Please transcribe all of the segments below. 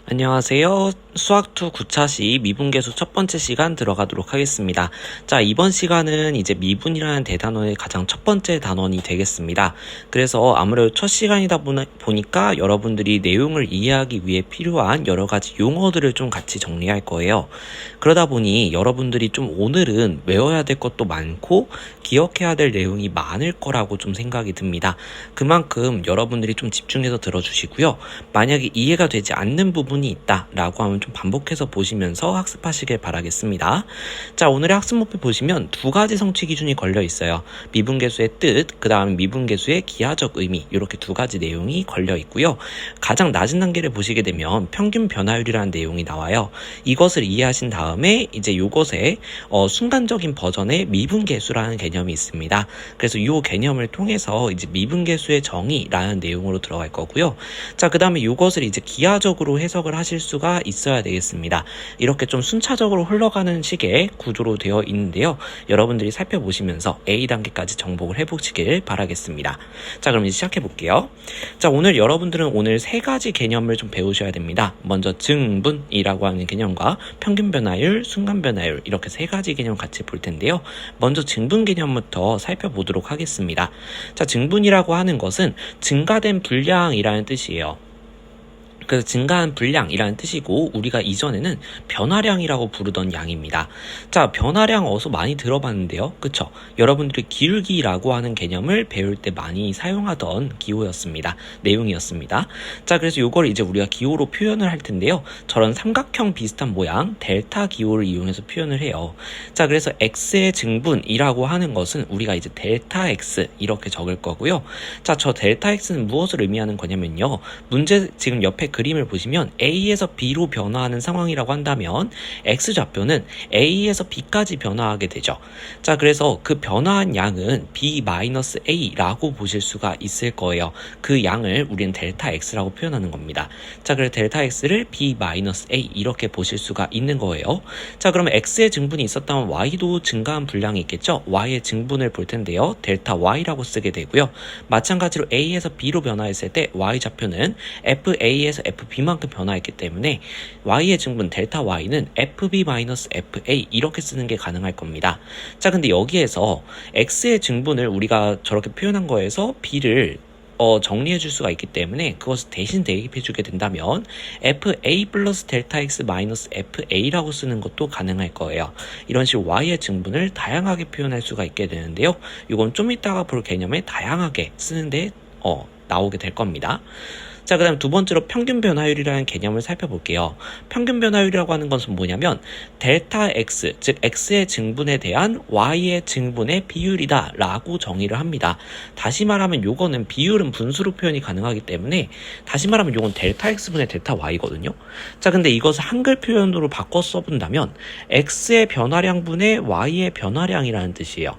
안녕하세요. 수학2 9차시 미분계수 첫 번째 시간 들어가도록 하겠습니다. 자, 이번 시간은 이제 미분이라는 대단원의 가장 첫 번째 단원이 되겠습니다. 그래서 아무래도 첫 시간이다 보니까 여러분들이 내용을 이해하기 위해 필요한 여러 가지 용어들을 좀 같이 정리할 거예요. 그러다 보니 여러분들이 좀 오늘은 외워야 될 것도 많고 기억해야 될 내용이 많을 거라고 좀 생각이 듭니다. 그만큼 여러분들이 좀 집중해서 들어주시고요. 만약에 이해가 되지 않는 부분이 있다라고 하면 좀 반복해서 보시면서 학습하시길 바라겠습니다. 자, 오늘의 학습 목표 보시면 두 가지 성취 기준이 걸려 있어요. 미분계수의 뜻, 그 다음 미분계수의 기하적 의미, 이렇게 두 가지 내용이 걸려 있고요. 가장 낮은 단계를 보시게 되면 평균 변화율이라는 내용이 나와요. 이것을 이해하신 다음에 이제 이것의 순간적인 버전의 미분계수라는 개념이 있습니다. 그래서 이 개념을 통해서 이제 미분계수의 정의라는 내용으로 들어갈 거고요. 자, 그 다음에 이것을 이제 기하적으로 해석을 하실 수가 있어야 되겠습니다. 이렇게 좀 순차적으로 흘러가는 식의 구조로 되어 있는데요. 여러분들이 살펴보시면서 A단계까지 정복을 해보시길 바라겠습니다. 자, 그럼 이제 시작해 볼게요. 자, 여러분들은 오늘 세 가지 개념을 좀 배우셔야 됩니다. 먼저 증분이라고 하는 개념과 평균 변화율, 순간 변화율, 이렇게 세 가지 개념 같이 볼 텐데요. 먼저 증분 개념부터 살펴보도록 하겠습니다. 자, 증분이라고 하는 것은 증가된 분량이라는 뜻이에요. 그래서 증가한 분량이라는 뜻이고, 우리가 이전에는 변화량이라고 부르던 양입니다. 자, 변화량 어디서 많이 들어봤는데요. 그쵸? 여러분들이 기울기라고 하는 개념을 배울 때 많이 사용하던 기호였습니다. 내용이었습니다. 자, 그래서 이걸 이제 우리가 기호로 표현을 할 텐데요. 저런 삼각형 비슷한 모양, 델타 기호를 이용해서 표현을 해요. 자, 그래서 x의 증분이라고 하는 것은 우리가 이제 델타 x 이렇게 적을 거고요. 자, 저 델타 x는 무엇을 의미하는 거냐면요. 문제 지금 옆에 그림을 보시면 A에서 B로 변화하는 상황이라고 한다면 X좌표는 A에서 B까지 변화하게 되죠. 자, 그래서 그 변화한 양은 B-A라고 보실 수가 있을 거예요. 그 양을 우리는 델타 X라고 표현하는 겁니다. 자, 그래서 델타 X를 B-A 이렇게 보실 수가 있는 거예요. 자, 그러면 X의 증분이 있었다면 Y도 증가한 분량이 있겠죠? Y의 증분을 볼 텐데요. 델타 Y라고 쓰게 되고요. 마찬가지로 A에서 B로 변화했을 때 Y좌표는 FA에서 FB만큼 변화했기 때문에 Y의 증분 델타 Y는 FB-FA 이렇게 쓰는 게 가능할 겁니다. 자, 근데 여기에서 X의 증분을 우리가 저렇게 표현한 거에서 B를 정리해 줄 수가 있기 때문에 그것을 대신 대입해 주게 된다면 FA 플러스 델타 X 마이너스 FA라고 쓰는 것도 가능할 거예요. 이런 식으로 Y의 증분을 다양하게 표현할 수가 있게 되는데요. 이건 좀 이따가 볼 개념에 다양하게 쓰는데 나오게 될 겁니다. 자, 그 다음 두 번째로 평균 변화율이라는 개념을 살펴볼게요. 평균 변화율이라고 하는 것은 뭐냐면 델타 x, 즉 x의 증분에 대한 y의 증분의 비율이다 라고 정의를 합니다. 다시 말하면 요거는 비율은 분수로 표현이 가능하기 때문에 다시 말하면 요건 델타 x분의 델타 y거든요. 자, 근데 이것을 한글 표현으로 바꿔 써본다면 x의 변화량분의 y의 변화량이라는 뜻이에요.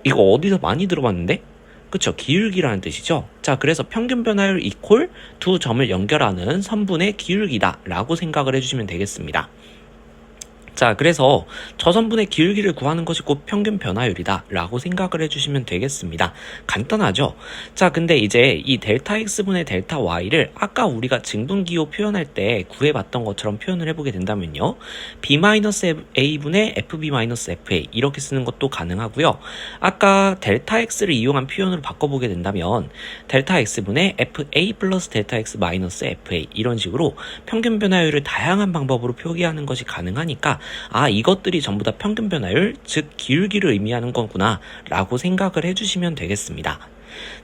이거 어디서 많이 들어봤는데? 그쵸, 기울기라는 뜻이죠. 자, 그래서 평균 변화율 이퀄 두 점을 연결하는 선분의 기울기다 라고 생각을 해주시면 되겠습니다. 자, 그래서 저 선분의 기울기를 구하는 것이 곧 평균 변화율이다 라고 생각을 해주시면 되겠습니다. 간단하죠? 자, 근데 이제 이 델타 x분의 델타 y를 아까 우리가 증분기호 표현할 때 구해봤던 것처럼 표현을 해보게 된다면요. b-a분의 fb-fa 이렇게 쓰는 것도 가능하고요. 아까 델타 x를 이용한 표현으로 바꿔보게 된다면 델타 x분의 fa 플러스 델타 x 마이너스 fa 이런 식으로 평균 변화율을 다양한 방법으로 표기하는 것이 가능하니까 이것들이 전부 다 평균 변화율, 즉 기울기를 의미하는 거구나 라고 생각을 해주시면 되겠습니다.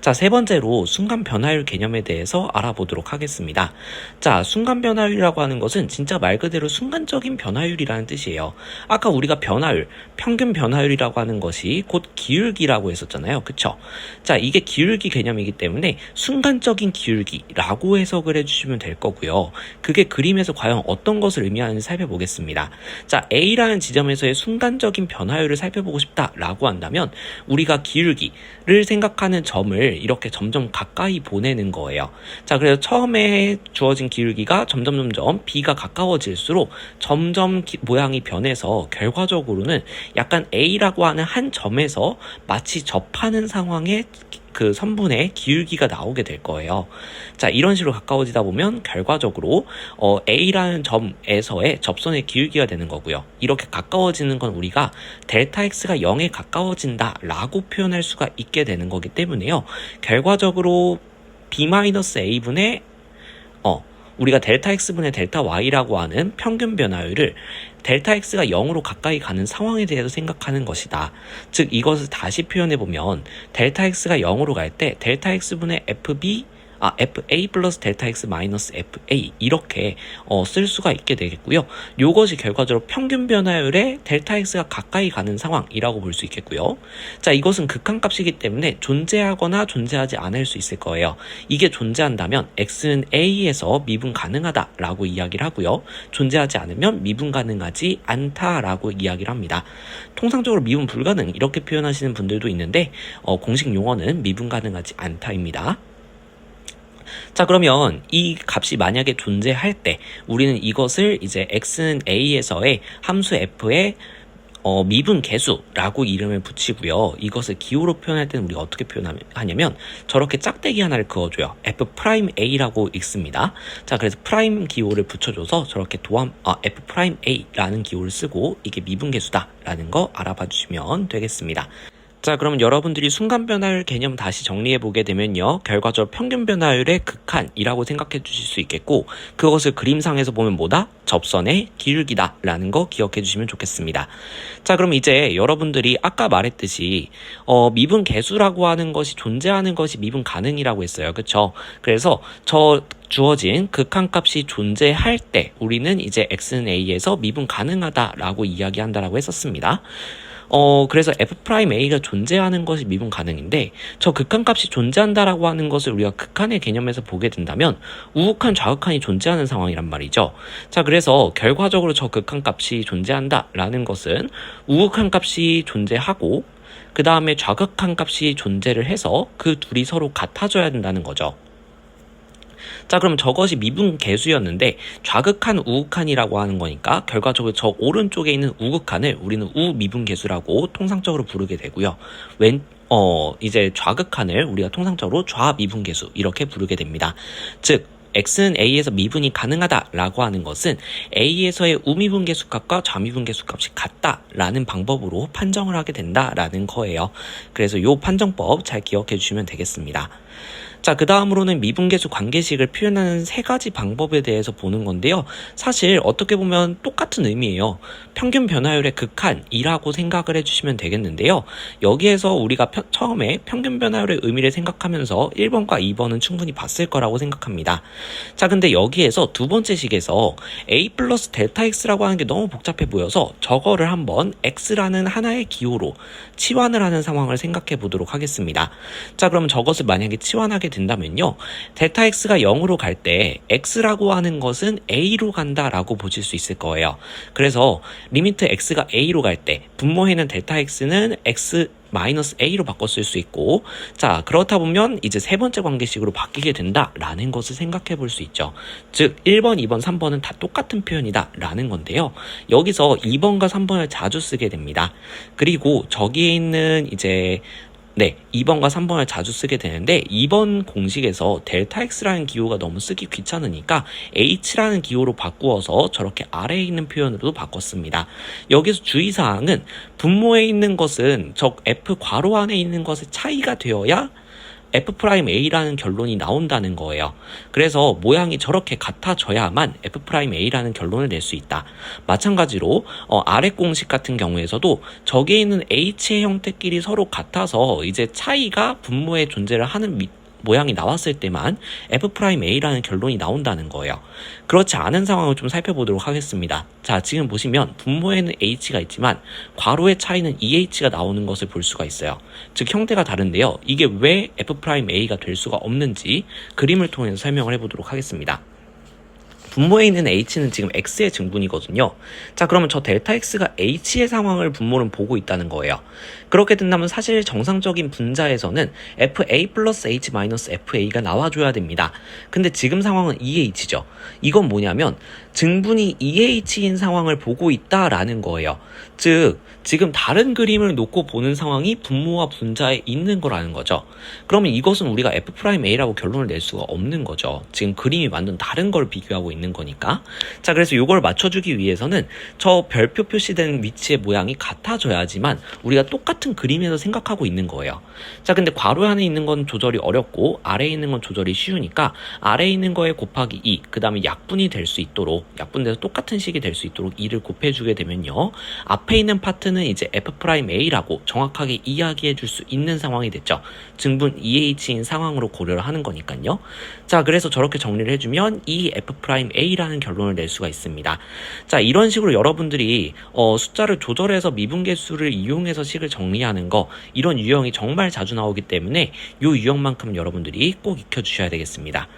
자, 세 번째로 순간 변화율 개념에 대해서 알아보도록 하겠습니다. 자, 순간 변화율이라고 하는 것은 진짜 말 그대로 순간적인 변화율이라는 뜻이에요. 아까 우리가 변화율, 평균 변화율이라고 하는 것이 곧 기울기라고 했었잖아요. 그쵸? 자, 이게 기울기 개념이기 때문에 순간적인 기울기라고 해석을 해주시면 될 거고요. 그게 그림에서 과연 어떤 것을 의미하는지 살펴보겠습니다. 자, A라는 지점에서의 순간적인 변화율을 살펴보고 싶다라고 한다면 우리가 기울기를 생각하는 점을 이렇게 점점 가까이 보내는 거예요. 자, 그래서 처음에 주어진 기울기가 점점 B가 가까워질수록 점점 모양이 변해서 결과적으로는 약간 A라고 하는 한 점에서 마치 접하는 상황의 그 선분의 기울기가 나오게 될 거예요. 자, 이런 식으로 가까워지다 보면 결과적으로 A라는 점에서의 접선의 기울기가 되는 거고요. 이렇게 가까워지는 건 우리가 델타 X가 0에 가까워진다 라고 표현할 수가 있게 되는 거기 때문에요. 결과적으로 B-A분의 우리가 델타 X분의 델타 Y라고 하는 평균 변화율을 델타 X가 0으로 가까이 가는 상황에 대해서 생각하는 것이다. 즉 이것을 다시 표현해보면 델타 X가 0으로 갈 때 델타 X분의 FA 플러스 델타 X 마이너스 FA 이렇게 쓸 수가 있게 되겠고요. 이것이 결과적으로 평균 변화율에 델타 X가 가까이 가는 상황이라고 볼 수 있겠고요. 자, 이것은 극한값이기 때문에 존재하거나 존재하지 않을 수 있을 거예요. 이게 존재한다면 X는 A에서 미분 가능하다라고 이야기를 하고요. 존재하지 않으면 미분 가능하지 않다라고 이야기를 합니다. 통상적으로 미분 불가능 이렇게 표현하시는 분들도 있는데 공식 용어는 미분 가능하지 않다입니다. 자, 그러면 이 값이 만약에 존재할 때 우리는 이것을 이제 x는 a에서의 함수 f의 미분 계수라고 이름을 붙이고요. 이것을 기호로 표현할 때는 우리가 어떻게 표현하냐면 저렇게 짝대기 하나를 그어줘요. f'a라고 읽습니다. 자, 그래서 프라임 기호를 붙여줘서 저렇게 f'a라는 기호를 쓰고 이게 미분 계수다라는 거 알아봐 주시면 되겠습니다. 자, 그럼 여러분들이 순간 변화율 개념 다시 정리해 보게 되면요. 결과적으로 평균 변화율의 극한이라고 생각해 주실 수 있겠고 그것을 그림상에서 보면 뭐다? 접선의 기울기다 라는 거 기억해 주시면 좋겠습니다. 자, 그럼 이제 여러분들이 아까 말했듯이 미분 계수라고 하는 것이 존재하는 것이 미분 가능이라고 했어요. 그쵸? 그래서 주어진 극한값이 존재할 때 우리는 이제 x는 a에서 미분 가능하다라고 이야기한다라고 했었습니다. 그래서 f'a가 존재하는 것이 미분 가능인데 저 극한값이 존재한다라고 하는 것을 우리가 극한의 개념에서 보게 된다면 우극한, 좌극한이 존재하는 상황이란 말이죠. 자, 그래서 결과적으로 저 극한값이 존재한다라는 것은 우극한 값이 존재하고 그 다음에 좌극한 값이 존재를 해서 그 둘이 서로 같아져야 된다는 거죠. 자, 그럼 저것이 미분 계수였는데 좌극한, 우극한이라고 하는 거니까 결과적으로 저 오른쪽에 있는 우극한을 우리는 우미분 계수라고 통상적으로 부르게 되고요. 이제 좌극한을 우리가 통상적으로 좌미분 계수 이렇게 부르게 됩니다. 즉 x는 a에서 미분이 가능하다라고 하는 것은 a에서의 우미분 계수값과 좌미분 계수값이 같다라는 방법으로 판정을 하게 된다라는 거예요. 그래서 이 판정법 잘 기억해 주시면 되겠습니다. 자, 그 다음으로는 미분계수 관계식을 표현하는 세 가지 방법에 대해서 보는 건데요. 사실 어떻게 보면 똑같은 의미예요. 평균 변화율의 극한이라고 생각을 해주시면 되겠는데요. 여기에서 우리가 처음에 평균 변화율의 의미를 생각하면서 1번과 2번은 충분히 봤을 거라고 생각합니다. 자, 근데 여기에서 두 번째 식에서 a 플러스 델타 x라고 하는 게 너무 복잡해 보여서 저거를 한번 x라는 하나의 기호로 치환을 하는 상황을 생각해 보도록 하겠습니다. 자, 그럼 저것을 만약에 치환하게 된다면요. 델타 x가 0으로 갈 때 x라고 하는 것은 a로 간다라고 보실 수 있을 거예요. 그래서 리미트 x가 a로 갈 때 분모에는 델타 x는 x 마이너스 a로 바꿨을 수 있고 자, 그렇다 보면 이제 세 번째 관계식으로 바뀌게 된다라는 것을 생각해 볼 수 있죠. 즉 1번, 2번, 3번은 다 똑같은 표현이다라는 건데요. 여기서 2번과 3번을 자주 쓰게 됩니다. 그리고 저기에 있는 이제 2번과 3번을 자주 쓰게 되는데 2번 공식에서 델타 x라는 기호가 너무 쓰기 귀찮으니까 h라는 기호로 바꾸어서 저렇게 아래에 있는 표현으로도 바꿨습니다. 여기서 주의사항은 분모에 있는 것은 저 f 괄호 안에 있는 것의 차이가 되어야 f'a라는 결론이 나온다는 거예요. 그래서 모양이 저렇게 같아져야만 f'a라는 결론을 낼 수 있다. 마찬가지로 아래 공식 같은 경우에서도 저기에 있는 h의 형태끼리 서로 같아서 이제 차이가 분모에 존재를 하는 모양이 나왔을 때만 f'a라는 결론이 나온다는 거예요. 그렇지 않은 상황을 좀 살펴보도록 하겠습니다. 자, 지금 보시면 분모에는 h가 있지만 괄호의 차이는 2h가 나오는 것을 볼 수가 있어요. 즉 형태가 다른데요. 이게 왜 f'a가 될 수가 없는지 그림을 통해서 설명을 해보도록 하겠습니다. 분모에 있는 h는 지금 x의 증분이거든요. 자, 그러면 저 델타 x가 h의 상황을 분모는 보고 있다는 거예요. 그렇게 된다면 사실 정상적인 분자에서는 fa 플러스 h 마이너스 fa가 나와줘야 됩니다. 근데 지금 상황은 2h죠. 이건 뭐냐면 증분이 2h인 상황을 보고 있다라는 거예요. 즉 지금 다른 그림을 놓고 보는 상황이 분모와 분자에 있는 거라는 거죠. 그러면 이것은 우리가 f'a라고 결론을 낼 수가 없는 거죠. 지금 그림이 완전 다른 걸 비교하고 있는 거니까. 자, 그래서 이걸 맞춰주기 위해서는 저 별표 표시된 위치의 모양이 같아져야지만 우리가 똑같은 그림에서 생각하고 있는 거예요. 자, 근데 괄호 안에 있는 건 조절이 어렵고 아래에 있는 건 조절이 쉬우니까 아래에 있는 거에 곱하기 2, 그 다음에 약분이 될 수 있도록, 약분돼서 똑같은 식이 될 수 있도록 2를 곱해주게 되면요, 앞에 있는 파트는 이제 f'a라고 정확하게 이야기해 줄 수 있는 상황이 됐죠. 증분 2h인 상황으로 고려를 하는 거니까요. 자, 그래서 저렇게 정리를 해주면 이 f'a라는 결론을 낼 수가 있습니다. 자, 이런 식으로 여러분들이 숫자를 조절해서 미분계수를 이용해서 식을 정리하는 거, 이런 유형이 정말 자주 나오기 때문에 이 유형만큼 여러분들이 꼭 익혀주셔야 되겠습니다.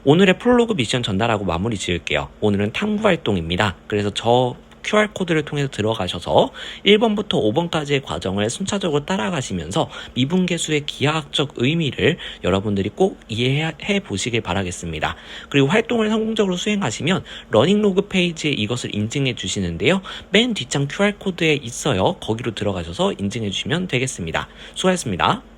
오늘의 프롤로그 미션 전달하고 마무리 지을게요. 오늘은 탐구 활동입니다. 그래서 저 QR코드를 통해서 들어가셔서 1번부터 5번까지의 과정을 순차적으로 따라가시면서 미분계수의 기하학적 의미를 여러분들이 꼭 이해해 보시길 바라겠습니다. 그리고 활동을 성공적으로 수행하시면 러닝로그 페이지에 이것을 인증해 주시는데요. 맨 뒷장 QR코드에 있어요. 거기로 들어가셔서 인증해 주시면 되겠습니다. 수고하셨습니다.